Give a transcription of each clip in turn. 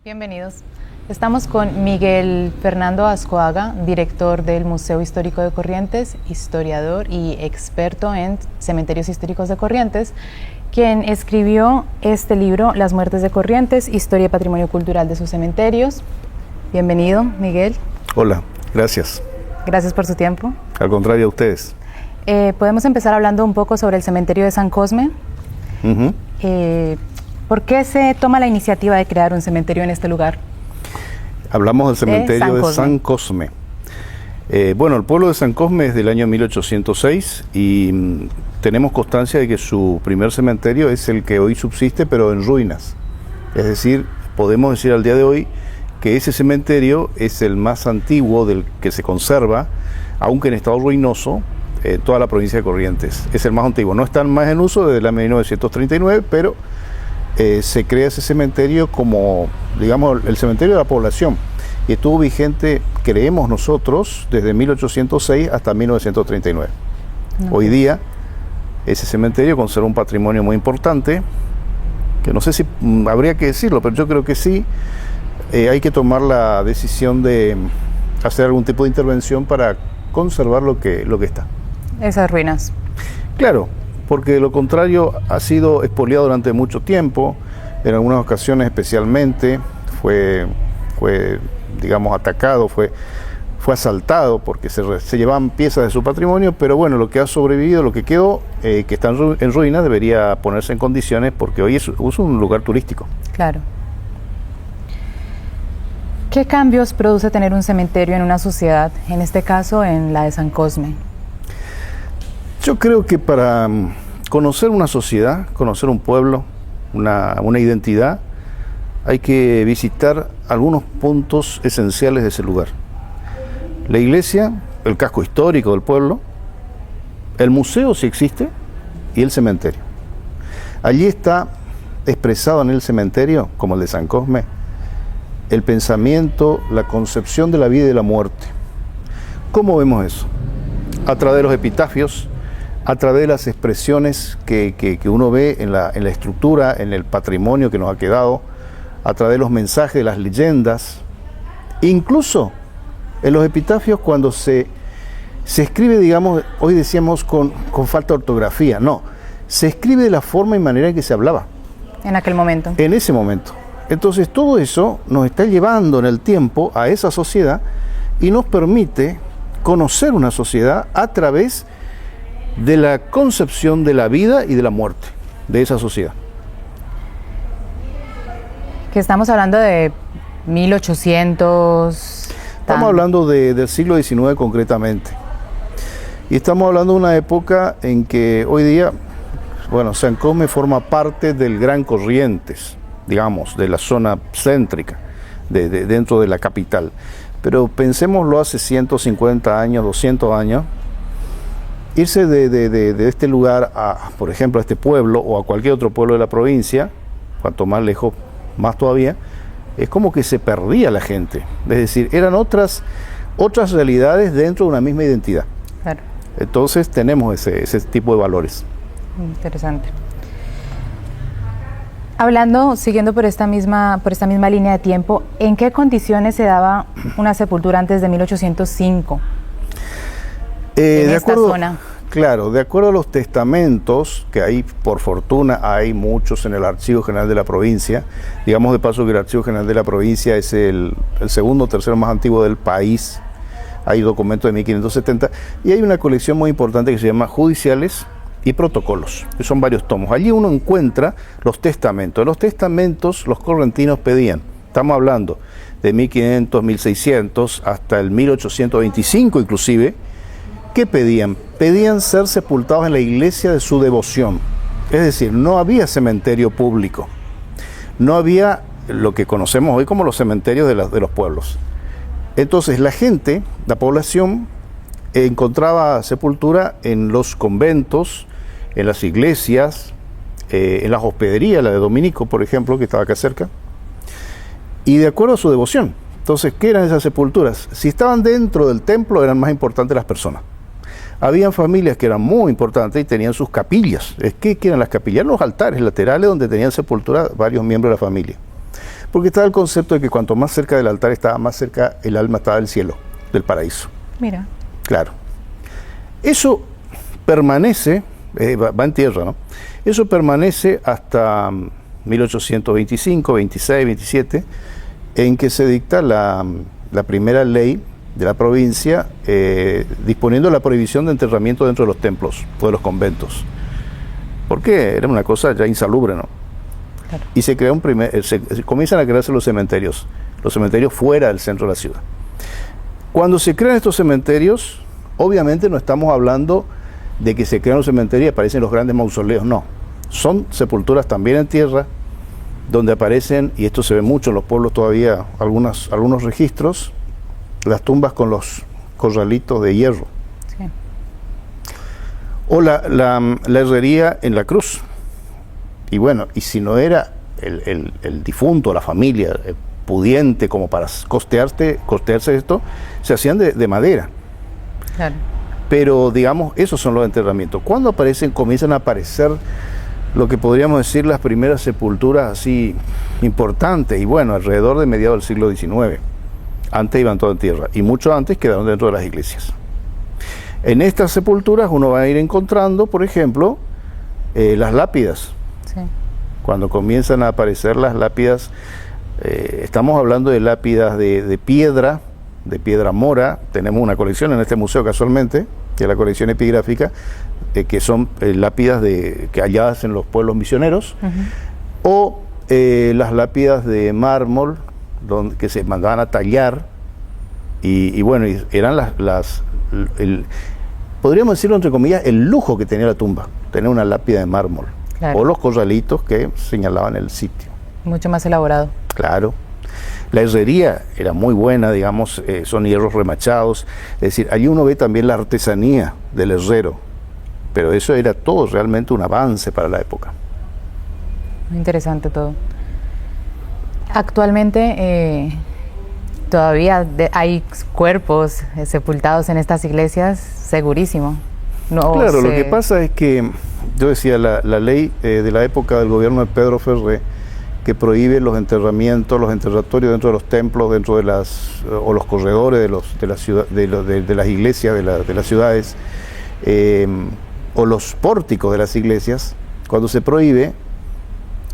Bienvenidos. Estamos con Miguel Fernando Azcoaga, director del Museo Histórico de Corrientes, historiador y experto en cementerios históricos de Corrientes, quien escribió este libro, Las muertes de Corrientes, historia y patrimonio cultural de sus cementerios. Bienvenido, Miguel. Hola, gracias. Gracias por su tiempo. Al contrario, a ustedes. Podemos empezar hablando un poco sobre el cementerio de San Cosme. ¿Por qué se toma la iniciativa de crear un cementerio en este lugar? Hablamos del cementerio de San Cosme. Bueno, el pueblo de San Cosme es del año 1806 y tenemos constancia de que su primer cementerio es el que hoy subsiste, pero en ruinas. Es decir, podemos decir al día de hoy que ese cementerio es el más antiguo del que se conserva, aunque en estado ruinoso, toda la provincia de Corrientes. Es el más antiguo. No está más en uso desde el año 1939, pero se crea ese cementerio como, digamos, el cementerio de la población. Y estuvo vigente, creemos nosotros, desde 1806 hasta 1939. Hoy día, ese cementerio conserva un patrimonio muy importante, que no sé si habría que decirlo, pero yo creo que sí. Hay que tomar la decisión de hacer algún tipo de intervención para conservar lo que está. Esas ruinas. Claro, porque de lo contrario ha sido expoliado durante mucho tiempo, en algunas ocasiones especialmente, fue digamos, atacado, fue asaltado porque se llevaban piezas de su patrimonio, pero bueno, lo que ha sobrevivido, lo que quedó, que está en ruinas, debería ponerse en condiciones porque hoy es un lugar turístico. Claro. ¿Qué cambios produce tener un cementerio en una sociedad, en este caso en la de San Cosme? Yo creo que para conocer una sociedad, conocer un pueblo, una identidad, hay que visitar algunos puntos esenciales de ese lugar. La iglesia, el casco histórico del pueblo, el museo si existe, y el cementerio. Allí está expresado en el cementerio, como el de San Cosme, el pensamiento, la concepción de la vida y de la muerte. ¿Cómo vemos eso? A través de los epitafios, a través de las expresiones que uno ve en la estructura, en el patrimonio que nos ha quedado, a través de los mensajes, de las leyendas, incluso en los epitafios cuando se escribe, digamos, hoy decíamos con falta de ortografía, no, se escribe de la forma y manera en que se hablaba. En aquel momento. En ese momento. Entonces todo eso nos está llevando en el tiempo a esa sociedad y nos permite conocer una sociedad a través de la concepción de la vida y de la muerte de esa sociedad. Que estamos hablando de 1800... Estamos hablando del siglo XIX concretamente. Y estamos hablando de una época en que hoy día, bueno, San Cosme forma parte del Gran Corrientes, digamos, de la zona céntrica, dentro de la capital. Pero pensémoslo hace 150 años, 200 años, irse de este lugar a, por ejemplo, a este pueblo o a cualquier otro pueblo de la provincia, cuanto más lejos, más todavía, es como que se perdía la gente. Es decir, eran otras realidades dentro de una misma identidad. Claro. Entonces tenemos ese tipo de valores. Interesante. Siguiendo por esta misma línea de tiempo, ¿en qué condiciones se daba una sepultura antes de 1805? En esta zona. Claro, de acuerdo a los testamentos, que hay, por fortuna, hay muchos en el Archivo General de la Provincia. Digamos de paso que el Archivo General de la Provincia es el segundo o tercero más antiguo del país. Hay documentos de 1570 y hay una colección muy importante que se llama Judiciales y Protocolos, que son varios tomos. Allí uno encuentra los testamentos. En los testamentos los correntinos pedían, estamos hablando de 1500, 1600 hasta el 1825 inclusive. ¿Qué pedían? Pedían ser sepultados en la iglesia de su devoción. Es decir, no había cementerio público. No había lo que conocemos hoy como los cementerios de los pueblos. Entonces la gente, la población, encontraba sepultura en los conventos, en las iglesias, en las hospederías, la de Dominico, por ejemplo, que estaba acá cerca, y de acuerdo a su devoción. Entonces, ¿qué eran esas sepulturas? Si estaban dentro del templo, eran más importantes las personas. Habían familias que eran muy importantes y tenían sus capillas. ¿Qué eran las capillas? Los altares laterales donde tenían sepultura varios miembros de la familia. Porque estaba el concepto de que cuanto más cerca del altar estaba, más cerca el alma estaba del cielo, del paraíso. Mira. Claro. Eso permanece, va en tierra, ¿no? Eso permanece hasta 1825, 26, 27, en que se dicta la primera ley de la provincia disponiendo la prohibición de enterramiento dentro de los templos o de los conventos. Porque era una cosa ya insalubre, ¿no? Claro. Y se crea comienzan a crearse los cementerios fuera del centro de la ciudad. Cuando se crean estos cementerios, obviamente no estamos hablando de que se crean los cementerios y aparecen los grandes mausoleos, no. Son sepulturas también en tierra, donde aparecen, y esto se ve mucho en los pueblos todavía, algunos registros, las tumbas con los corralitos de hierro. Sí. O la herrería en la cruz. Y bueno, y si no era el difunto, la familia pudiente como para costearse esto, se hacían de madera. Claro. Pero digamos, esos son los enterramientos. Cuando comienzan a aparecer lo que podríamos decir las primeras sepulturas así importantes, y bueno, alrededor de mediados del siglo XIX. Antes iban todo en tierra, y mucho antes quedaron dentro de las iglesias. En estas sepulturas uno va a ir encontrando, por ejemplo, las lápidas. Sí. Cuando comienzan a aparecer las lápidas, estamos hablando de lápidas de piedra mora. Tenemos una colección en este museo casualmente, que es la colección epigráfica, que son lápidas que halladas en los pueblos misioneros, o las lápidas de mármol, que se mandaban a tallar, y bueno, eran podríamos decirlo entre comillas, el lujo que tenía la tumba, tener una lápida de mármol. Claro. O los corralitos que señalaban el sitio. Mucho más elaborado. Claro. La herrería era muy buena, digamos, son hierros remachados, es decir, allí uno ve también la artesanía del herrero, pero eso era todo realmente un avance para la época. Muy interesante todo. Actualmente todavía hay cuerpos sepultados en estas iglesias, segurísimo. No, claro, lo que pasa es que, yo decía, la ley de la época del gobierno de Pedro Ferré, que prohíbe los enterramientos, los enterratorios dentro de los templos, dentro de o los corredores de las iglesias, de las ciudades, o los pórticos de las iglesias. Cuando se prohíbe,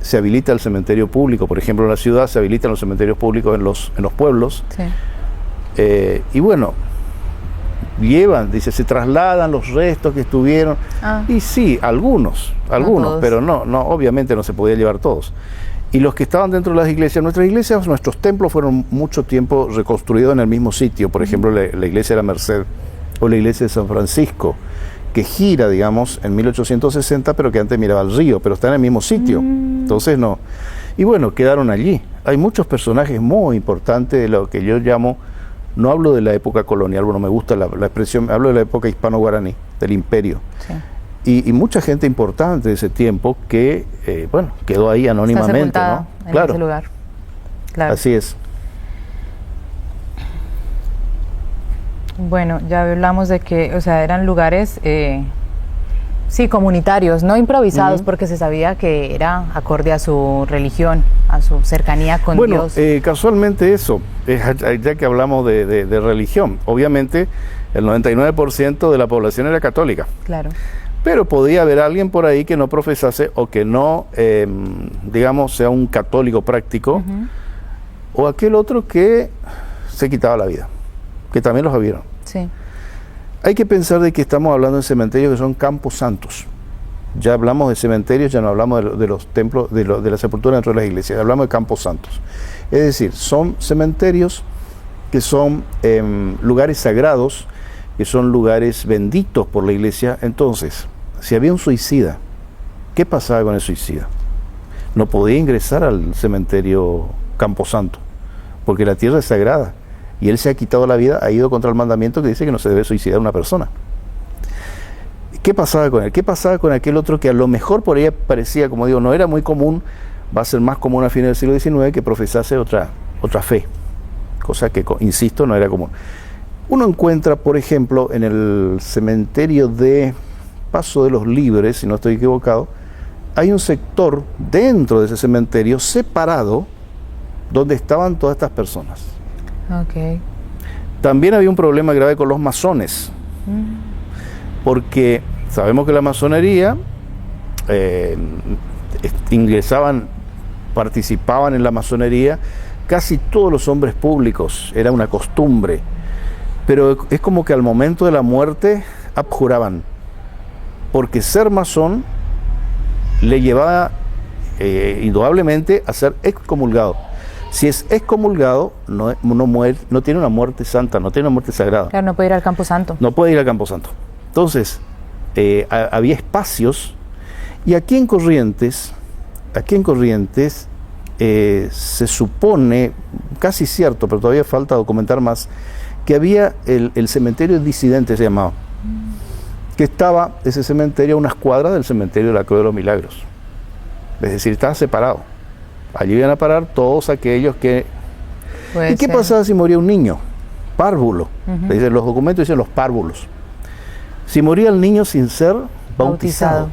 se habilita el cementerio público. Por ejemplo, en la ciudad se habilitan los cementerios públicos en los pueblos. Sí. Y bueno, se trasladan los restos que estuvieron. Y sí, algunos, no, pero no, obviamente no se podía llevar todos. Y los que estaban dentro de las iglesias, nuestros templos fueron mucho tiempo reconstruidos en el mismo sitio. Por ejemplo, la iglesia de la Merced o la iglesia de San Francisco, que gira, digamos, en 1860, pero que antes miraba al río, pero está en el mismo sitio. Entonces no. Y bueno, quedaron allí. Hay muchos personajes muy importantes de lo que yo llamo, no hablo de la época colonial, bueno, me gusta la expresión, hablo de la época hispano-guaraní, del imperio. Sí. Y mucha gente importante de ese tiempo que, bueno, quedó ahí anónimamente, ¿no? En ese lugar. Claro. Así es. Bueno, ya hablamos de que, o sea, eran lugares, sí, comunitarios, no improvisados, porque se sabía que era acorde a su religión, a su cercanía con Dios. Bueno, casualmente eso, ya que hablamos de religión, obviamente el 99% de la población era católica. Claro. Pero podía haber alguien por ahí que no profesase o que no, digamos, sea un católico práctico, o aquel otro que se quitaba la vida, que también los había. Sí. Hay que pensar de que estamos hablando de cementerios que son campos santos. Ya hablamos de cementerios, ya no hablamos de los templos, de la sepultura dentro de las iglesias, hablamos de campos santos. Es decir, son cementerios que son lugares sagrados, que son lugares benditos por la iglesia. Entonces, si había un suicida, ¿qué pasaba con el suicida? No podía ingresar al cementerio Camposanto, porque la tierra es sagrada, y él se ha quitado la vida, ha ido contra el mandamiento que dice que no se debe suicidar una persona. ¿Qué pasaba con él? ¿Qué pasaba con aquel otro que a lo mejor por ahí parecía, como digo, no era muy común, va a ser más común a fines del siglo XIX, que profesase otra fe, cosa que, insisto, no era común? Uno encuentra, por ejemplo, en el cementerio de Paso de los Libres, si no estoy equivocado, hay un sector dentro de ese cementerio separado, donde estaban todas estas personas. Ok. También había un problema grave con los masones, porque sabemos que la masonería ingresaban, participaban en la masonería casi todos los hombres públicos, era una costumbre, pero es como que al momento de la muerte abjuraban, porque ser masón le llevaba indudablemente a ser excomulgado. Si es excomulgado, no muere, no tiene una muerte santa, no tiene una muerte sagrada. Claro, no puede ir al Campo Santo. No puede ir al Campo Santo. Entonces, había espacios, y aquí en Corrientes, se supone, casi cierto, pero todavía falta documentar más, que había el cementerio disidente, se llamaba, que estaba ese cementerio a unas cuadras del cementerio de la Cruz de los Milagros. Es decir, estaba separado. Allí iban a parar todos aquellos que... ¿Y qué pasaba si moría un niño? Párvulo. Los documentos dicen los párvulos. Si moría el niño sin ser bautizado.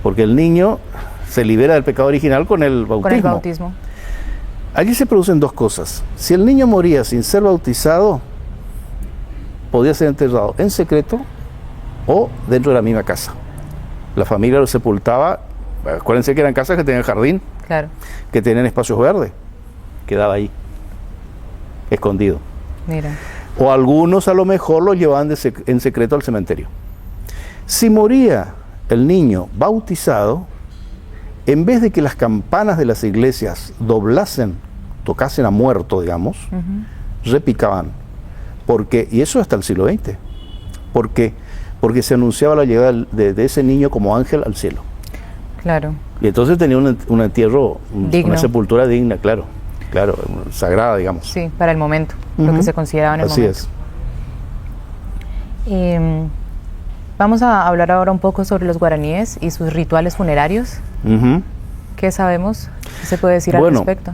Porque el niño se libera del pecado original con el bautismo. Con el bautismo. Allí se producen dos cosas. Si el niño moría sin ser bautizado, podía ser enterrado en secreto o dentro de la misma casa. La familia lo sepultaba. Acuérdense que eran casas que tenían jardín, claro, que tenían espacios verdes. Quedaba ahí, escondido. Mira. O algunos a lo mejor lo llevaban en secreto al cementerio. Si moría el niño bautizado, en vez de que las campanas de las iglesias doblasen, tocasen a muerto, digamos, repicaban. Porque, y eso hasta el siglo XX. ¿Por qué? Porque se anunciaba la llegada de ese niño como ángel al cielo. Claro. Y entonces tenía un entierro, digno. Una sepultura digna, claro, sagrada, digamos. Sí, para el momento, lo que se consideraba en el Así momento. es. Vamos a hablar ahora un poco sobre los guaraníes y sus rituales funerarios. ¿Qué sabemos? ¿Qué se puede decir al respecto?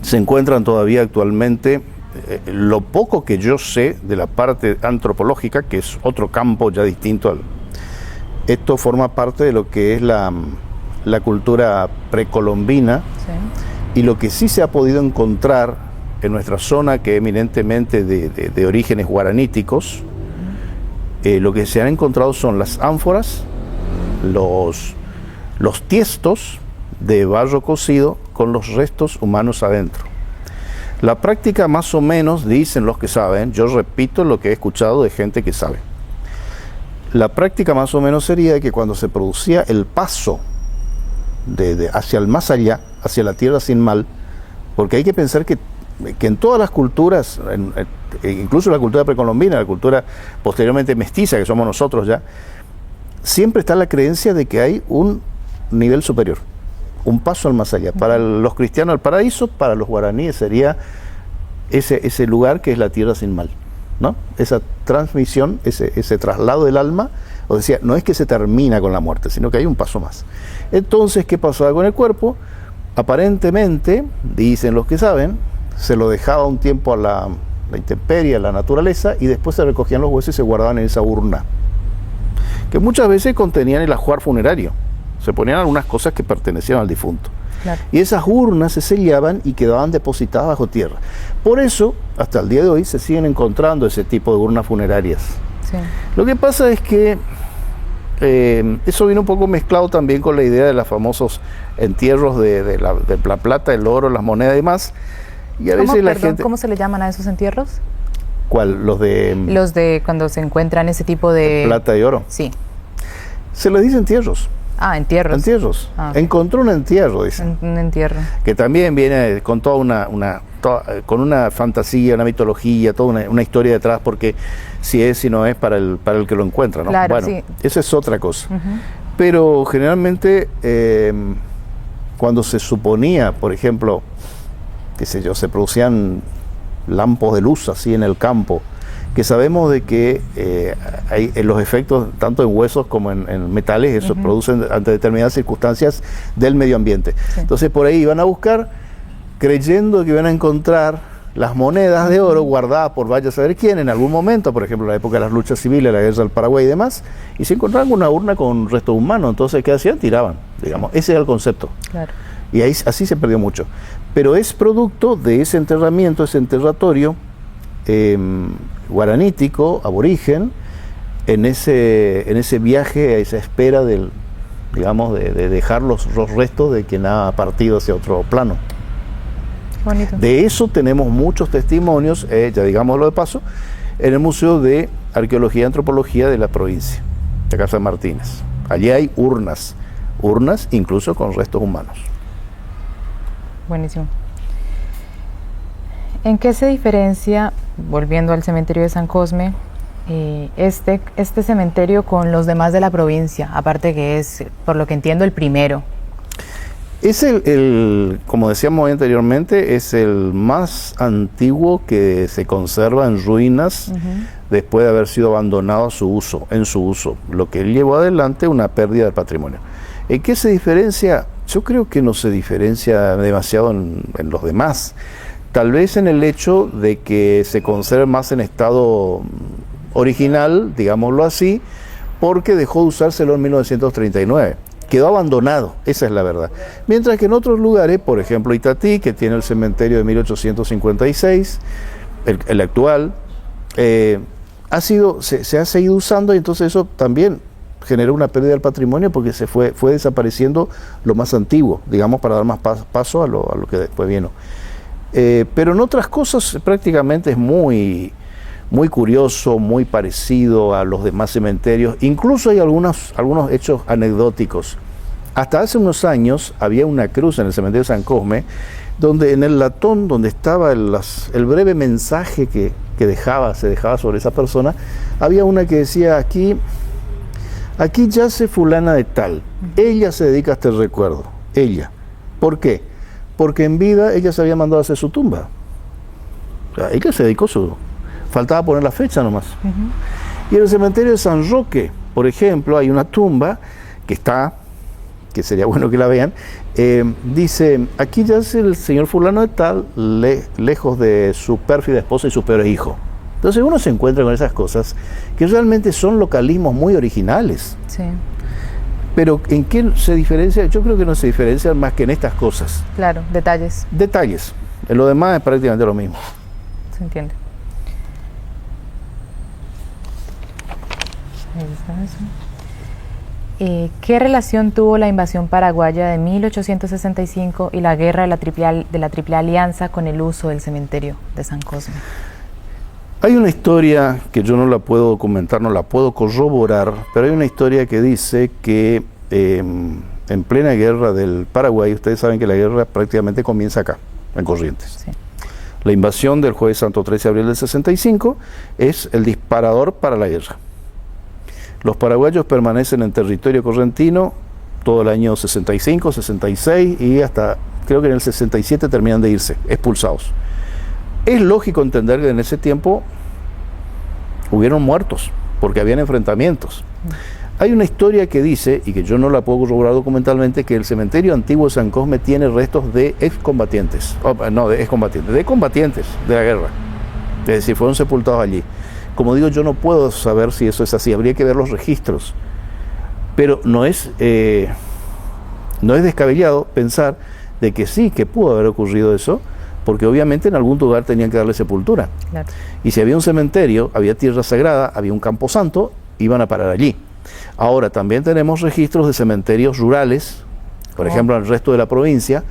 Se encuentran todavía actualmente, lo poco que yo sé de la parte antropológica, que es otro campo ya distinto esto forma parte de lo que es la cultura precolombina, y lo que sí se ha podido encontrar en nuestra zona, que es eminentemente de orígenes guaraníticos, lo que se han encontrado son las ánforas, los tiestos de barro cocido con los restos humanos adentro. La práctica más o menos, dicen los que saben, yo repito lo que he escuchado de gente que sabe. La práctica más o menos sería que cuando se producía el paso hacia el más allá, hacia la tierra sin mal, porque hay que pensar que en todas las culturas, incluso la cultura precolombina, la cultura posteriormente mestiza, que somos nosotros ya, siempre está la creencia de que hay un nivel superior, un paso al más allá. Para los cristianos el paraíso, para los guaraníes sería ese lugar que es la tierra sin mal, ¿no? Esa transmisión, ese traslado del alma, o decía, no es que se termina con la muerte, sino que hay un paso más. Entonces, ¿qué pasaba con el cuerpo? Aparentemente, dicen los que saben, se lo dejaba un tiempo a la intemperie, a la naturaleza, y después se recogían los huesos y se guardaban en esa urna, que muchas veces contenían el ajuar funerario. Se ponían algunas cosas que pertenecían al difunto. Claro. Y esas urnas se sellaban y quedaban depositadas bajo tierra. Por eso, hasta el día de hoy, se siguen encontrando ese tipo de urnas funerarias. Sí. Lo que pasa es que eso vino un poco mezclado también con la idea de los famosos entierros de la plata, el oro, las monedas y demás. Y a veces la gente... ¿Cómo se le llaman a esos entierros? ¿Cuál? Los de cuando se encuentran ese tipo de... plata y oro. Sí. Se les dice entierros. Ah, entierros. Entierros. Ah, okay. Encontró un entierro, dicen. Un entierro. Que también viene con toda con una fantasía, una mitología, toda una historia detrás, porque si es, si no es, para el que lo encuentra, ¿no? Claro, bueno, sí. Esa es otra cosa. Pero generalmente, cuando se suponía, por ejemplo, qué sé yo, se producían lampos de luz así en el campo, que sabemos de que hay los efectos tanto en huesos como en metales, eso producen ante determinadas circunstancias del medio ambiente. Sí. Entonces por ahí iban a buscar, creyendo que iban a encontrar las monedas de oro guardadas por vaya a saber quién en algún momento, por ejemplo en la época de las luchas civiles, la guerra del Paraguay y demás, y se encontraban con una urna con restos humanos. Entonces ¿qué hacían? Tiraban, digamos. Ese era el concepto. Claro. Y ahí, así se perdió mucho. Pero es producto de ese enterramiento, ese enterratorio guaranítico, aborigen, en ese viaje, a esa espera del, digamos, de dejar los restos de quien ha partido hacia otro plano. Bonito. De eso tenemos muchos testimonios, ya digámoslo de paso, en el Museo de Arqueología y Antropología de la provincia, de Casa Martínez. Allí hay urnas incluso con restos humanos. Buenísimo. ¿En qué se diferencia, volviendo al cementerio de San Cosme, este cementerio con los demás de la provincia? Aparte que es, por lo que entiendo, el primero. Es como decíamos anteriormente, es el más antiguo que se conserva en ruinas después de haber sido abandonado en su uso, lo que llevó adelante una pérdida de patrimonio. ¿En qué se diferencia? Yo creo que no se diferencia demasiado en los demás. Tal vez en el hecho de que se conserve más en estado original, digámoslo así, porque dejó de usárselo en 1939. Quedó abandonado, esa es la verdad. Mientras que en otros lugares, por ejemplo Itatí, que tiene el cementerio de 1856, el actual, se ha seguido usando, y entonces eso también generó una pérdida del patrimonio porque fue desapareciendo lo más antiguo, digamos, para dar más paso a lo que después vino. Pero en otras cosas prácticamente es muy curioso, muy parecido a los demás cementerios. Incluso hay algunos hechos anecdóticos. Hasta hace unos años había una cruz en el cementerio de San Cosme, donde en el latón donde estaba el breve mensaje que se dejaba sobre esa persona, había una que decía: aquí yace fulana de tal, ella se dedica a este recuerdo, ella. ¿Por qué? Porque en vida ella se había mandado a hacer su tumba. O sea, ella se dedicó faltaba poner la fecha nomás. Y en el cementerio de San Roque, por ejemplo, hay una tumba que sería bueno que la vean, dice: aquí yace el señor fulano de tal, lejos de su pérfida esposa y sus peores hijos. Entonces uno se encuentra con esas cosas que realmente son localismos muy originales. Sí. Pero ¿en qué se diferencia? Yo creo que no se diferencia más que en estas cosas. Claro, detalles. Detalles. En lo demás es prácticamente lo mismo. Se entiende. Ahí está eso. ¿Qué relación tuvo la invasión paraguaya de 1865 y la guerra de la Triple Alianza con el uso del cementerio de San Cosme? Hay una historia que yo no la puedo documentar, no la puedo corroborar, pero hay una historia que dice que en plena guerra del Paraguay, ustedes saben que la guerra prácticamente comienza acá, en Corrientes. Sí. La invasión del Jueves Santo 13 de abril del 65 es el disparador para la guerra. Los paraguayos permanecen en territorio correntino todo el año 65, 66 y hasta creo que en el 67 terminan de irse, expulsados. Es lógico entender que en ese tiempo hubieron muertos, porque habían enfrentamientos. Hay una historia que dice, y que yo no la puedo corroborar documentalmente, que el cementerio antiguo de San Cosme tiene restos de excombatientes, de combatientes de la guerra. Es decir, fueron sepultados allí. Como digo, yo no puedo saber si eso es así, habría que ver los registros. Pero no es descabellado pensar de que sí, que pudo haber ocurrido eso, porque obviamente en algún lugar tenían que darle sepultura. Claro. Y si había un cementerio, había tierra sagrada, había un camposanto, iban a parar allí. Ahora, también tenemos registros de cementerios rurales, por ejemplo, en el resto de la provincia,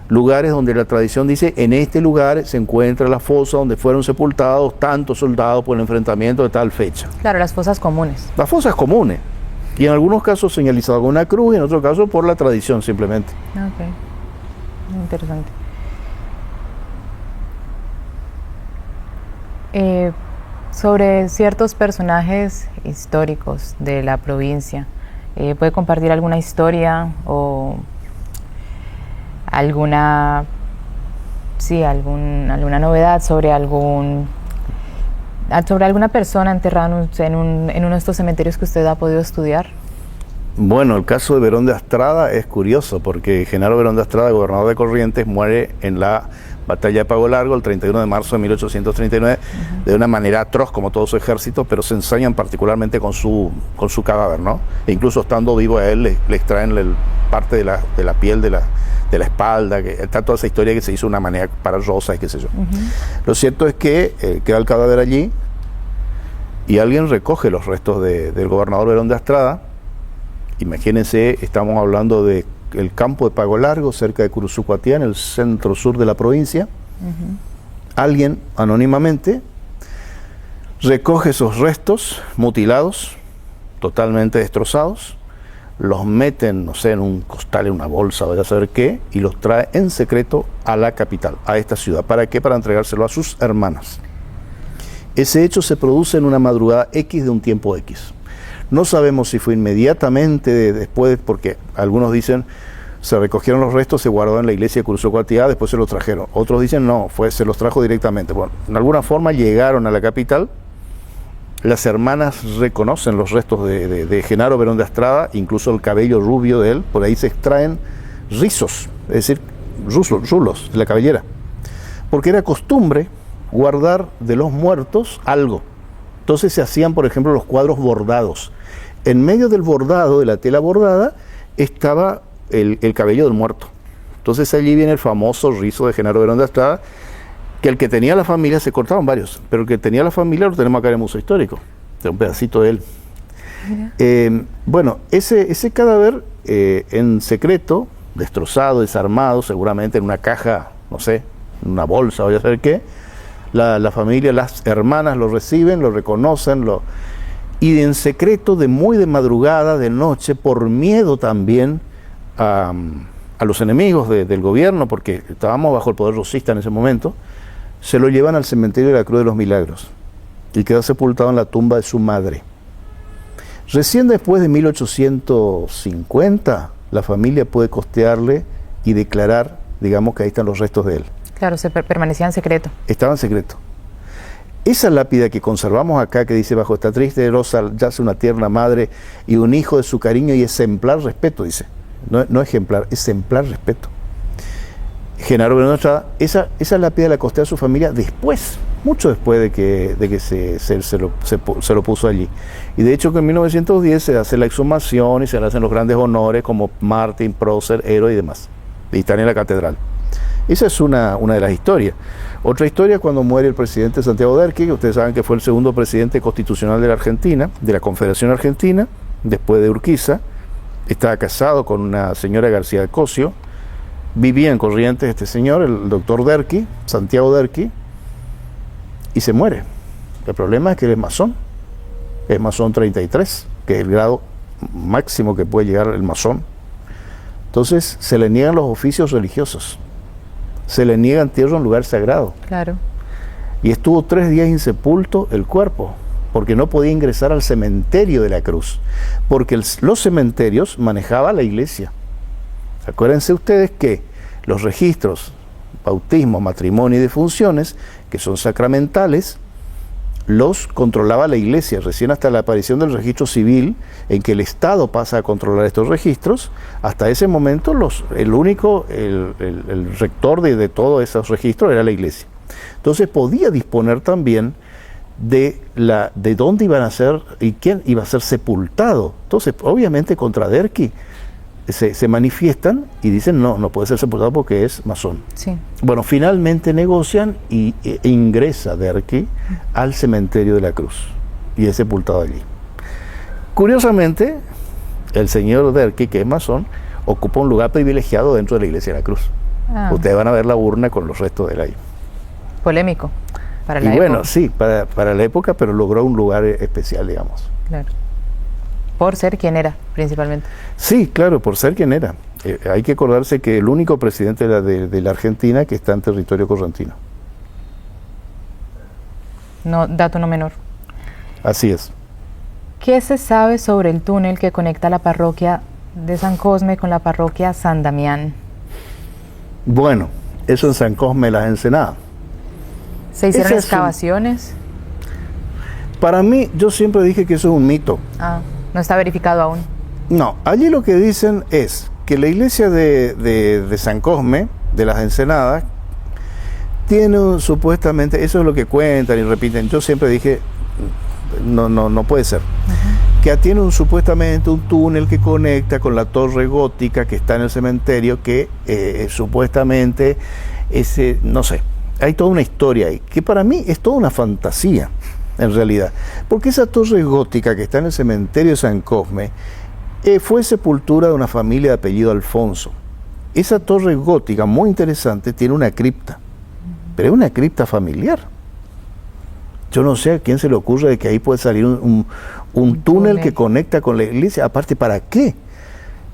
lugares donde la tradición dice: en este lugar se encuentra la fosa donde fueron sepultados tantos soldados por el enfrentamiento de tal fecha. Claro, las fosas comunes. Las fosas comunes. Y en algunos casos señalizado con una cruz y en otros casos por la tradición simplemente. Ok, interesante. Sobre ciertos personajes históricos de la provincia, ¿puede compartir alguna historia o alguna novedad sobre alguna persona enterrada en uno de estos cementerios que usted ha podido estudiar? Bueno, el caso de Verón de Astrada es curioso porque Genaro Verón de Astrada, gobernador de Corrientes, muere en la batalla de Pago Largo el 31 de marzo de 1839 de una manera atroz como todo su ejército, pero se ensañan particularmente con su cadáver, ¿no? E incluso estando vivo a él le extraen parte de la piel de de la espalda, que está toda esa historia que se hizo de una manera para Rosa y qué sé yo. Lo cierto es que queda el cadáver allí y alguien recoge los restos del gobernador Verón de Astrada. Imagínense, estamos hablando del campo de Pago Largo, cerca de Curuzucuatiá, en el centro sur de la provincia. Alguien anónimamente recoge esos restos mutilados, totalmente destrozados, los meten, no sé, en un costal, en una bolsa, vaya a saber qué, y los trae en secreto a la capital, a esta ciudad. ¿Para qué? Para entregárselo a sus hermanas. Ese hecho se produce en una madrugada X de un tiempo X. No sabemos si fue inmediatamente después, porque algunos dicen se recogieron los restos, se guardó en la iglesia de Curuzucuatiá, después se los trajeron. Otros dicen no, se los trajo directamente. Bueno, en alguna forma llegaron a la capital. Las hermanas reconocen los restos de Genaro Verón de Astrada, incluso el cabello rubio de él. Por ahí se extraen rizos, es decir, rulos de la cabellera. Porque era costumbre guardar de los muertos algo. Entonces se hacían, por ejemplo, los cuadros bordados. En medio del bordado, de la tela bordada, estaba el cabello del muerto. Entonces allí viene el famoso rizo de Genaro Verón de Astrada, que el que tenía la familia, se cortaban varios, pero el que tenía la familia lo tenemos acá en el Museo Histórico, de un pedacito de él. Bueno, ese cadáver en secreto, destrozado, desarmado, seguramente en una caja, no sé, en una bolsa, voy a saber qué, la familia, las hermanas lo reciben, lo reconocen, y en secreto, muy de madrugada, de noche, por miedo también a los enemigos del gobierno, porque estábamos bajo el poder rosista en ese momento, se lo llevan al cementerio de la Cruz de los Milagros y queda sepultado en la tumba de su madre. Recién después de 1850, la familia puede costearle y declarar, digamos, que ahí están los restos de él. Claro, permanecía en secreto. Estaba en secreto. Esa lápida que conservamos acá, que dice: bajo esta triste rosa yace una tierna madre y un hijo de su cariño y exemplar respeto, dice. No ejemplar, exemplar respeto. Genaro Verón de Astrada, esa lápida la costea a su familia después, mucho después de que se lo puso allí. Y de hecho que en 1910 se hace la exhumación y se le hacen los grandes honores como Martín, prócer, héroe y demás. Y están en la catedral. Esa es una de las historias. Otra historia es cuando muere el presidente Santiago Derqui, que ustedes saben que fue el segundo presidente constitucional de la Argentina, de la Confederación Argentina, después de Urquiza. Estaba casado con una señora García de Cosio. Vivía en Corrientes este señor, el doctor Derqui, Santiago Derqui, y se muere. El problema es que él es masón 33, que es el grado máximo que puede llegar el masón. Entonces se le niegan los oficios religiosos, se le niega entierro en lugar sagrado. Claro. Y estuvo 3 días insepulto el cuerpo, porque no podía ingresar al cementerio de la Cruz, porque los cementerios manejaba la iglesia. Acuérdense ustedes que los registros, bautismo, matrimonio y defunciones, que son sacramentales, los controlaba la iglesia, recién hasta la aparición del registro civil, en que el Estado pasa a controlar estos registros. Hasta ese momento el rector de todos esos registros era la iglesia. Entonces podía disponer también de dónde iban a ser y quién iba a ser sepultado. Entonces, obviamente contra Derqui se manifiestan y dicen no puede ser sepultado porque es masón. Sí. Bueno, finalmente negocian e ingresa Derqui al cementerio de la Cruz y es sepultado allí. Curiosamente, el señor Derqui, que es masón, ocupa un lugar privilegiado dentro de la iglesia de la Cruz. Ustedes van a ver la urna con los restos de él ahí. Polémico para la época. Y bueno, sí, para la época, pero logró un lugar especial, digamos. Claro. Por ser quien era, principalmente. Sí, claro, por ser quien era. Hay que acordarse que el único presidente de la Argentina que está en territorio correntino. No, dato no menor. Así es. ¿Qué se sabe sobre el túnel que conecta la parroquia de San Cosme con la parroquia San Damián? Bueno, eso en San Cosme de las Ensenadas. ¿Se hicieron excavaciones? Para mí, yo siempre dije que eso es un mito. No está verificado aún. No, allí lo que dicen es que la iglesia de San Cosme, de las Ensenadas, tiene supuestamente, eso es lo que cuentan y repiten, yo siempre dije, no puede ser. que tiene supuestamente un túnel que conecta con la torre gótica que está en el cementerio, que supuestamente, no sé, hay toda una historia ahí, que para mí es toda una fantasía, en realidad, porque esa torre gótica que está en el cementerio de San Cosme fue sepultura de una familia de apellido Alfonso. Esa torre gótica, muy interesante, tiene una cripta, pero es una cripta familiar. Yo no sé a quién se le ocurre de que ahí puede salir un túnel que conecta con la iglesia. Aparte, ¿para qué?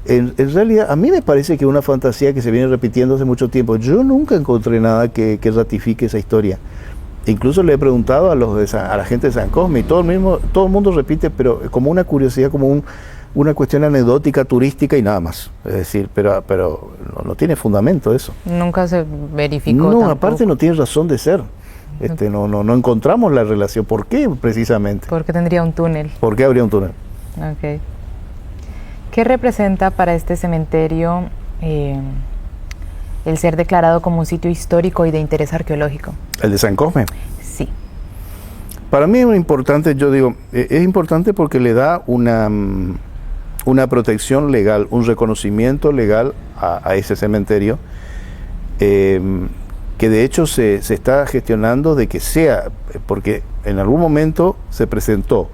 En realidad, a mí me parece que es una fantasía que se viene repitiendo hace mucho tiempo. Yo nunca encontré nada que ratifique esa historia. Incluso le he preguntado a la gente de San Cosme y todo el mundo repite, pero como una curiosidad, como una cuestión anecdótica, turística y nada más. Es decir, pero no tiene fundamento eso. Nunca se verificó. No, tampoco. aparte no tiene razón de ser. No encontramos la relación. ¿Por qué precisamente? Porque tendría un túnel. ¿Por qué habría un túnel? Ok. ¿Qué representa para este cementerio el ser declarado como un sitio histórico y de interés arqueológico? ¿El de San Cosme? Sí. Para mí es muy importante, yo digo, es importante porque le da una protección legal, un reconocimiento legal a ese cementerio, que de hecho se está gestionando de que sea, porque en algún momento se presentó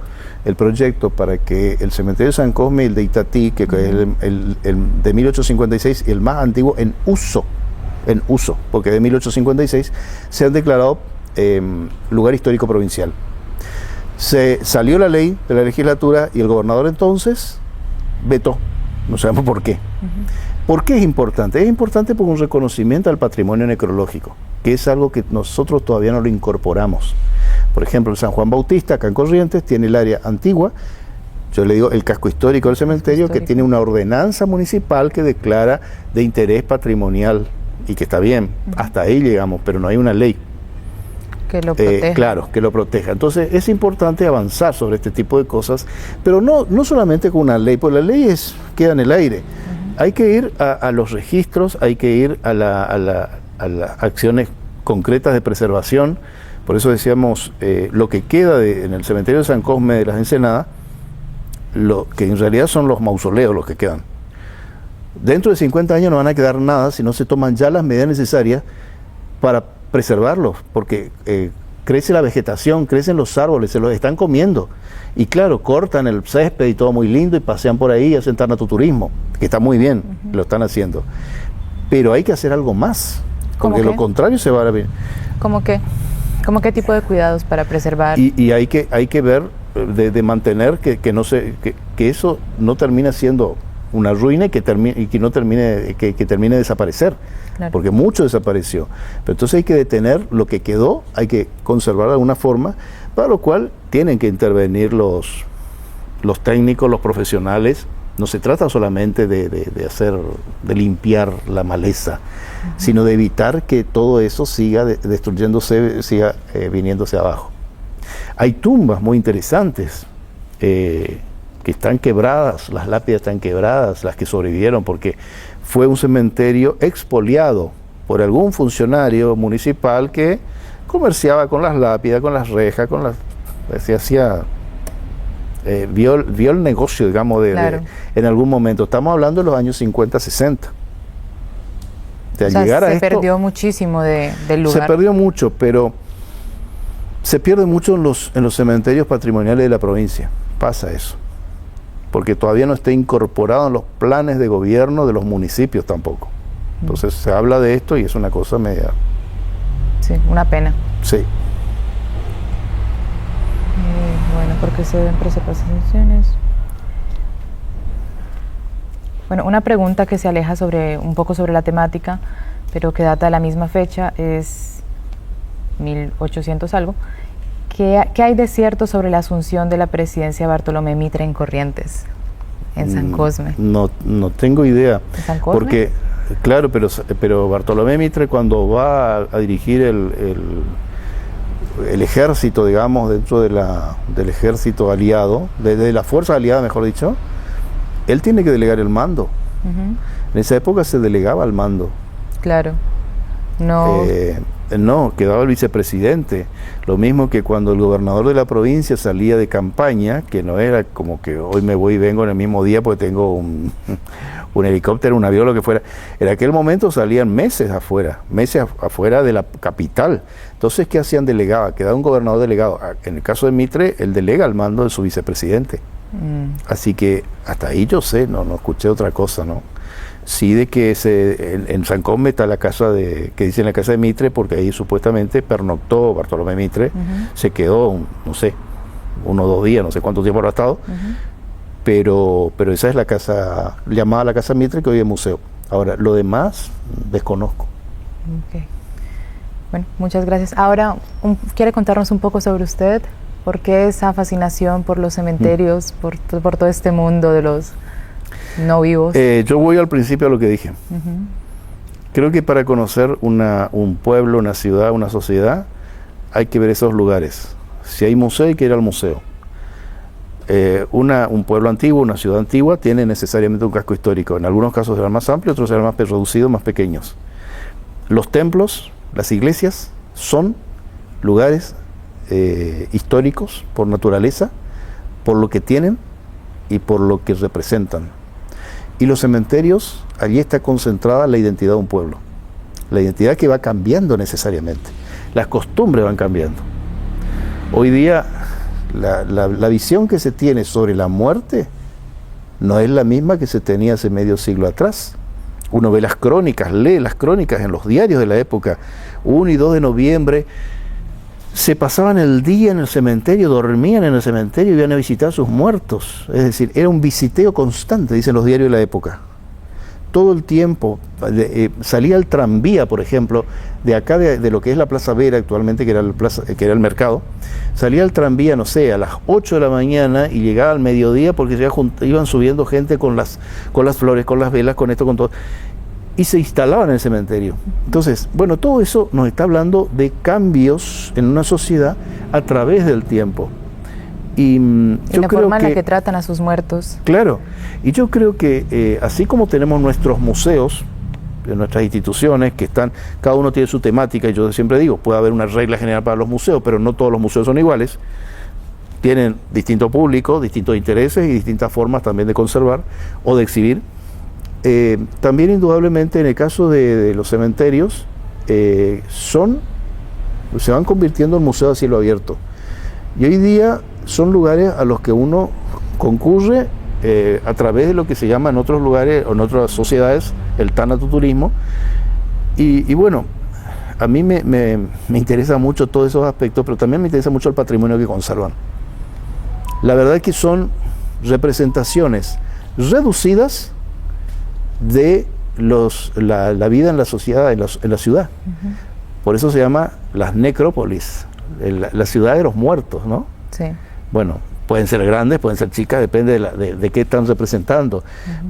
el proyecto para que el cementerio de San Cosme y el de Itatí, que es el de 1856, el más antiguo en uso, porque de 1856 se han declarado lugar histórico provincial. Se salió la ley de la legislatura y el gobernador entonces vetó, no sabemos por qué. ¿Por qué es importante? Es importante por un reconocimiento al patrimonio necrológico, que es algo que nosotros todavía no lo incorporamos. Por ejemplo, el San Juan Bautista, acá en Corrientes, tiene el área antigua, yo le digo el casco histórico del cementerio, que tiene una ordenanza municipal que declara de interés patrimonial, y que está bien, hasta ahí llegamos, pero no hay una ley. Que lo proteja. Claro, que lo proteja. Entonces es importante avanzar sobre este tipo de cosas, pero no solamente con una ley, porque la ley queda en el aire. Hay que ir a los registros, hay que ir a las acciones concretas de preservación. Por eso decíamos, lo que queda en el cementerio de San Cosme de las Ensenadas, que en realidad son los mausoleos los que quedan. Dentro de 50 años no van a quedar nada si no se toman ya las medidas necesarias para preservarlos, porque crece la vegetación, crecen los árboles, se los están comiendo. Y claro, cortan el césped y todo muy lindo y pasean por ahí y hacen tanatoturismo, que está muy bien, lo están haciendo. Pero hay que hacer algo más, porque lo contrario se va a ver. ¿Cómo qué? ¿Cómo qué tipo de cuidados para preservar? Y hay que ver, de mantener que eso no termine siendo una ruina y que termine de desaparecer. Claro. Porque mucho desapareció. Pero entonces hay que detener lo que quedó, hay que conservar de alguna forma, para lo cual tienen que intervenir los técnicos, los profesionales. No se trata solamente de limpiar la maleza, sino de evitar que todo eso siga destruyéndose, siga viniéndose abajo. Hay tumbas muy interesantes que están quebradas, las lápidas están quebradas, las que sobrevivieron, porque fue un cementerio expoliado por algún funcionario municipal que comerciaba con las lápidas, con las rejas, vio el negocio, digamos, claro, en algún momento. Estamos hablando de los años 50, 60. O sea, se perdió muchísimo del lugar. Se perdió mucho, pero se pierde mucho en los cementerios patrimoniales de la provincia. Pasa eso. Porque todavía no está incorporado en los planes de gobierno de los municipios tampoco. Entonces se habla de esto y es una cosa media... Sí, una pena. Sí. Bueno, porque se deben preservaciones. Bueno, una pregunta que se aleja un poco sobre la temática, pero que data de la misma fecha, es 1800 algo. ¿Qué hay de cierto sobre la asunción de la presidencia de Bartolomé Mitre en Corrientes, en San Cosme? No tengo idea. ¿En San Cosme? Porque, claro, pero Bartolomé Mitre, cuando va a dirigir el ejército, digamos, dentro del ejército aliado, de la fuerza aliada, mejor dicho, él tiene que delegar el mando. En esa época se delegaba el mando. Claro. No. No, quedaba el vicepresidente. Lo mismo que cuando el gobernador de la provincia salía de campaña, que no era como que hoy me voy y vengo en el mismo día porque tengo un helicóptero, un avión, lo que fuera. En aquel momento salían meses afuera de la capital. Entonces, ¿qué hacían? Delegaba, quedaba un gobernador delegado. En el caso de Mitre, él delega al mando de su vicepresidente. Así que hasta ahí yo sé, no escuché otra cosa, ¿no? Sí, de que en San Cosme está la casa que dicen la casa de Mitre, porque ahí supuestamente pernoctó Bartolomé Mitre, se quedó, no sé, 1 o 2 días, no sé cuánto tiempo habrá estado, pero esa es la casa, llamada la casa Mitre, que hoy es museo. Ahora, lo demás, desconozco. Okay. Bueno, muchas gracias. Ahora, ¿quiere contarnos un poco sobre usted? ¿Por qué esa fascinación por los cementerios, por todo este mundo de los no vivos? Yo voy al principio a lo que dije. Creo que para conocer un pueblo, una ciudad, una sociedad, hay que ver esos lugares. Si hay museo, hay que ir al museo. Un pueblo antiguo, una ciudad antigua, tiene necesariamente un casco histórico. En algunos casos serán más amplios, otros serán más reducidos, más pequeños. Los templos, las iglesias, son lugares históricos por naturaleza, por lo que tienen y por lo que representan. Y los cementerios, allí está concentrada la identidad de un pueblo, la identidad que va cambiando necesariamente, las costumbres van cambiando. Hoy día la visión que se tiene sobre la muerte no es la misma que se tenía hace medio siglo atrás. Uno ve las crónicas, lee las crónicas en los diarios de la época. 1 y 2 de noviembre se pasaban el día en el cementerio, dormían en el cementerio y iban a visitar a sus muertos. Es decir, era un visiteo constante, dicen los diarios de la época. Todo el tiempo salía el tranvía, por ejemplo, de acá de lo que es la Plaza Vera actualmente, que era el mercado. Salía el tranvía, no sé, a las 8 de la mañana y llegaba al mediodía porque ya iban subiendo gente con las flores, con las velas, con esto, con todo. Y se instalaban en el cementerio. Entonces, bueno, todo eso nos está hablando de cambios en una sociedad a través del tiempo. Y yo la creo forma en la que tratan a sus muertos. Claro, y yo creo que así como tenemos nuestros museos, de nuestras instituciones, que están, cada uno tiene su temática, y yo siempre digo, puede haber una regla general para los museos, pero no todos los museos son iguales, tienen distinto público, distintos intereses y distintas formas también de conservar o de exhibir. También indudablemente en el caso de los cementerios se van convirtiendo en museos a cielo abierto, y hoy día son lugares a los que uno concurre a través de lo que se llama en otros lugares o en otras sociedades el tanatoturismo, y bueno, a mí me interesa mucho todos esos aspectos, pero también me interesa mucho el patrimonio que conservan. La verdad es que son representaciones reducidas de la vida en la sociedad, en la ciudad. Por eso se llama las necrópolis, la ciudad de los muertos, ¿no? Sí. Bueno, pueden ser grandes, pueden ser chicas, depende de qué están representando.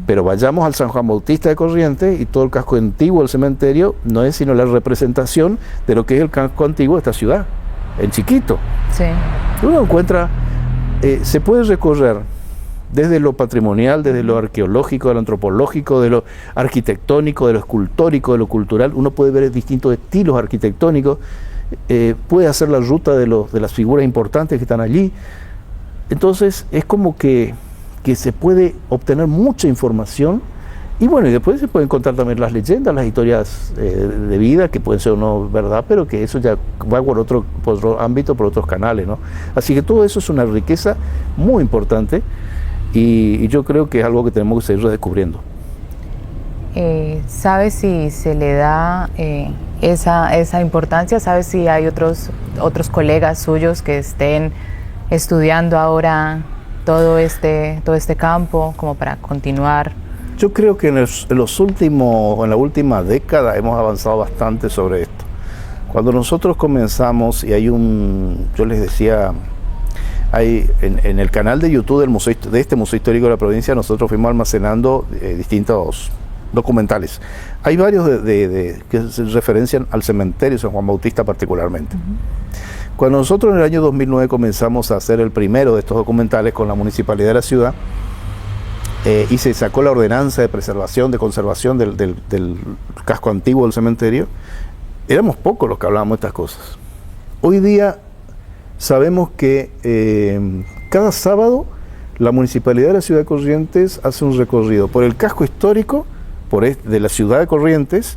Pero vayamos al San Juan Bautista de Corrientes y todo el casco antiguo del cementerio no es sino la representación de lo que es el casco antiguo de esta ciudad, en chiquito. Sí. Uno encuentra, se puede recorrer desde lo patrimonial, desde lo arqueológico, de lo antropológico, de lo arquitectónico, de lo escultórico, de lo cultural. Uno puede ver distintos estilos arquitectónicos, puede hacer la ruta de las figuras importantes que están allí. Entonces es como que se puede obtener mucha información, y bueno, y después se pueden contar también las leyendas, las historias de vida, que pueden ser o no verdad, pero que eso ya va por otro ámbito, por otros canales, ¿no? Así que todo eso es una riqueza muy importante, y yo creo que es algo que tenemos que seguir redescubriendo. ¿Sabe si se le da esa importancia? ¿Sabe si hay otros colegas suyos que estén estudiando ahora todo este campo como para continuar? Yo creo que en la última década hemos avanzado bastante sobre esto. Cuando nosotros comenzamos, y yo les decía, en el canal de YouTube de este Museo Histórico de la Provincia, nosotros fuimos almacenando distintos documentales. Hay varios que se referencian al cementerio San Juan Bautista particularmente. Cuando nosotros en el año 2009 comenzamos a hacer el primero de estos documentales con la Municipalidad de la ciudad, y se sacó la ordenanza de preservación, de conservación del casco antiguo del cementerio, éramos pocos los que hablábamos de estas cosas. Hoy día sabemos que cada sábado la Municipalidad de la Ciudad de Corrientes hace un recorrido por el casco histórico de la Ciudad de Corrientes,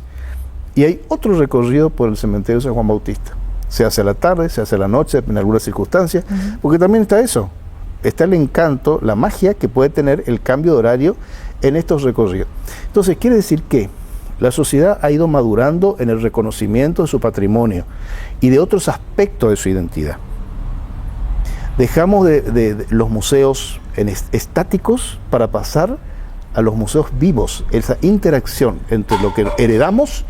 y hay otro recorrido por el cementerio de San Juan Bautista. Se hace a la tarde, se hace a la noche, en algunas circunstancias, porque también está eso, está el encanto, la magia que puede tener el cambio de horario en estos recorridos. Entonces, quiere decir que la sociedad ha ido madurando en el reconocimiento de su patrimonio y de otros aspectos de su identidad. Dejamos de los museos estáticos para pasar a los museos vivos, esa interacción entre lo que heredamos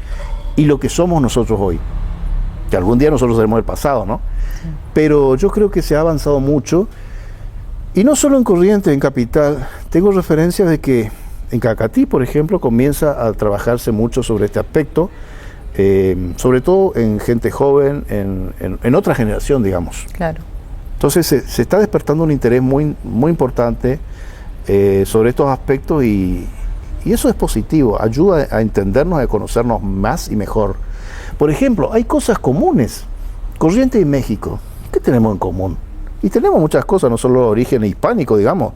y lo que somos nosotros hoy. Que algún día nosotros seremos el pasado, ¿no? Sí. Pero yo creo que se ha avanzado mucho, y no solo en Corrientes, en Capital. Tengo referencias de que en Cacatí, por ejemplo, comienza a trabajarse mucho sobre este aspecto, sobre todo en gente joven, en otra generación, digamos. Claro. Entonces se está despertando un interés muy, muy importante sobre estos aspectos, y eso es positivo, ayuda a entendernos, a conocernos más y mejor. Por ejemplo, hay cosas comunes. Corrientes y México, ¿qué tenemos en común? Y tenemos muchas cosas, no solo de origen hispánico, digamos.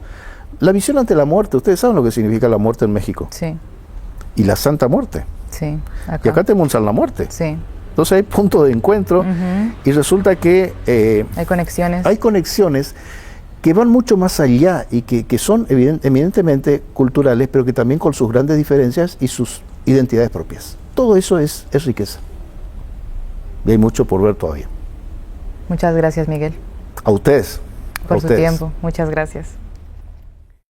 La visión ante la muerte, ustedes saben lo que significa la muerte en México. Sí. Y la Santa Muerte. Sí. Y acá tenemos un San la Muerte. Sí. Entonces hay puntos de encuentro, y resulta que hay conexiones. Hay conexiones que van mucho más allá y que son evidentemente culturales, pero que también con sus grandes diferencias y sus identidades propias. Todo eso es riqueza. Y hay mucho por ver todavía. Muchas gracias, Miguel. A ustedes. Por su tiempo. Muchas gracias.